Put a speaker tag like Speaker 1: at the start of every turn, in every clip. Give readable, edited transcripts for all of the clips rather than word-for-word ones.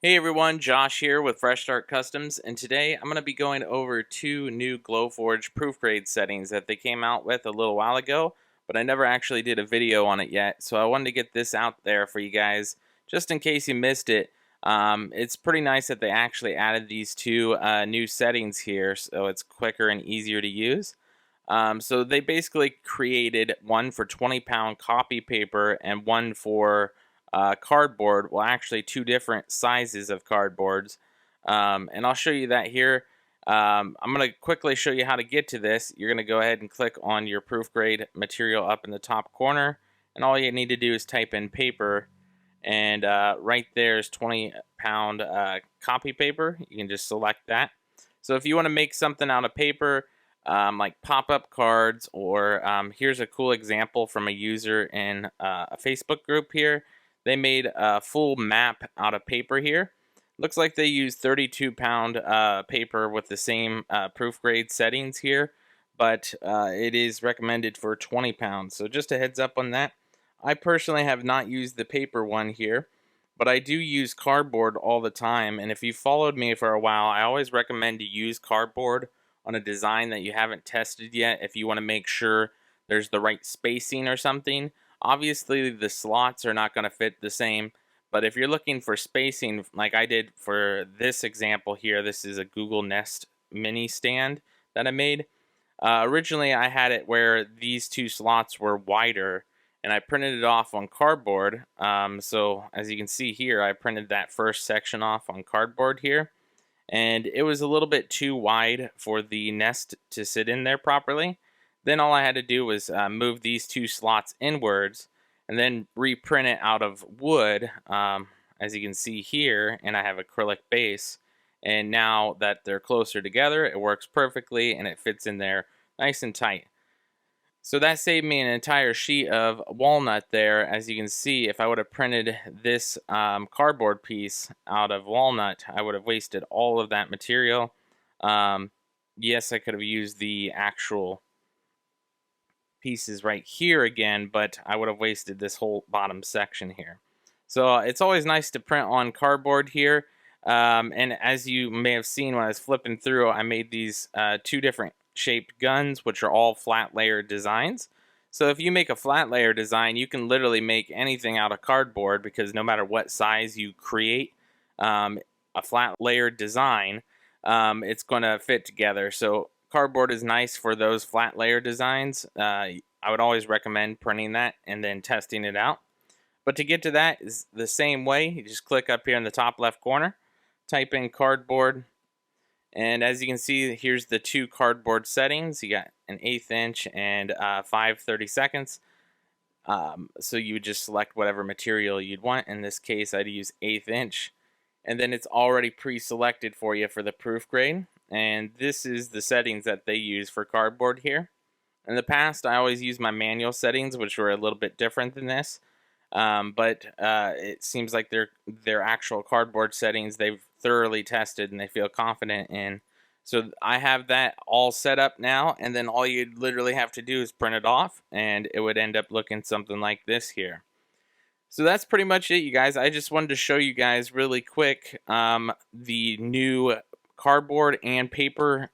Speaker 1: Hey everyone, Josh here with Fresh Start Customs, and today I'm going to be going over two new Glowforge proof grade settings that they came out with a little while ago, but I never actually did a video on it yet, so I wanted to get this out there for you guys just in case you missed it. It's pretty nice that they actually added these two new settings here, so it's quicker and easier to use. So they basically created one for 20-pound copy paper and one for cardboard. Well, actually two different sizes of cardboards. And I'll show you that here. I'm going to quickly show you how to get to this. You're going to go ahead and click on your proof grade material up in the top corner. And all you need to do is type in paper. And right there is 20-pound copy paper. You can just select that. So if you want to make something out of paper, like pop-up cards, or here's a cool example from a user in a Facebook group here. They made a full map out of paper here. Looks like they used 32-pound paper with the same proof grade settings here, but it is recommended for 20 pounds. So just a heads up on that. I personally have not used the paper one here, but I do use cardboard all the time. And if you followed me for a while, I always recommend to use cardboard on a design that you haven't tested yet if you want to make sure there's the right spacing or something. Obviously the slots are not going to fit the same, but if you're looking for spacing like I did for this example here, this is a Google Nest mini stand that I made. Originally I had it where these two slots were wider, and I printed it off on cardboard. So as you can see here, I printed that first section off on cardboard here, and it was a little bit too wide for the nest to sit in there properly. Then all I had to do was move these two slots inwards and then reprint it out of wood, as you can see here, and I have acrylic base. And now that they're closer together, it works perfectly and it fits in there nice and tight. So that saved me an entire sheet of walnut there. As you can see, if I would have printed this cardboard piece out of walnut, I would have wasted all of that material. Yes, I could have used the actual pieces right here again, but I would have wasted this whole bottom section here. So it's always nice to print on cardboard here. And as you may have seen when I was flipping through, I made these two different shaped guns, which are all flat layer designs. So if you make a flat layer design, you can literally make anything out of cardboard, because no matter what size you create a flat layer design, it's going to fit together. So cardboard is nice for those flat layer designs. I would always recommend printing that and then testing it out. But to get to that is the same way. You just click up here in the top left corner, type in cardboard, and as you can see, here's the two cardboard settings. You got an 1/8 inch and 5/32. So you would just select whatever material you'd want. In this case, I'd use 1/8 inch. And then it's already pre-selected for you for the proof grade. And this is the settings that they use for cardboard here. In the past, I always used my manual settings, which were a little bit different than this. But it seems like their actual cardboard settings they've thoroughly tested and they feel confident in. So I have that all set up now, and then all you literally have to do is print it off, and it would end up looking something like this here. So that's pretty much it, you guys. I just wanted to show you guys really quick the new cardboard and paper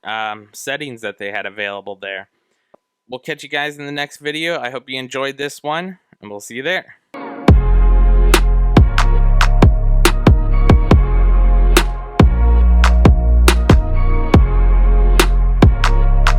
Speaker 1: settings that they had available there. We'll catch you guys in the next video. I hope you enjoyed this one, and we'll see you there.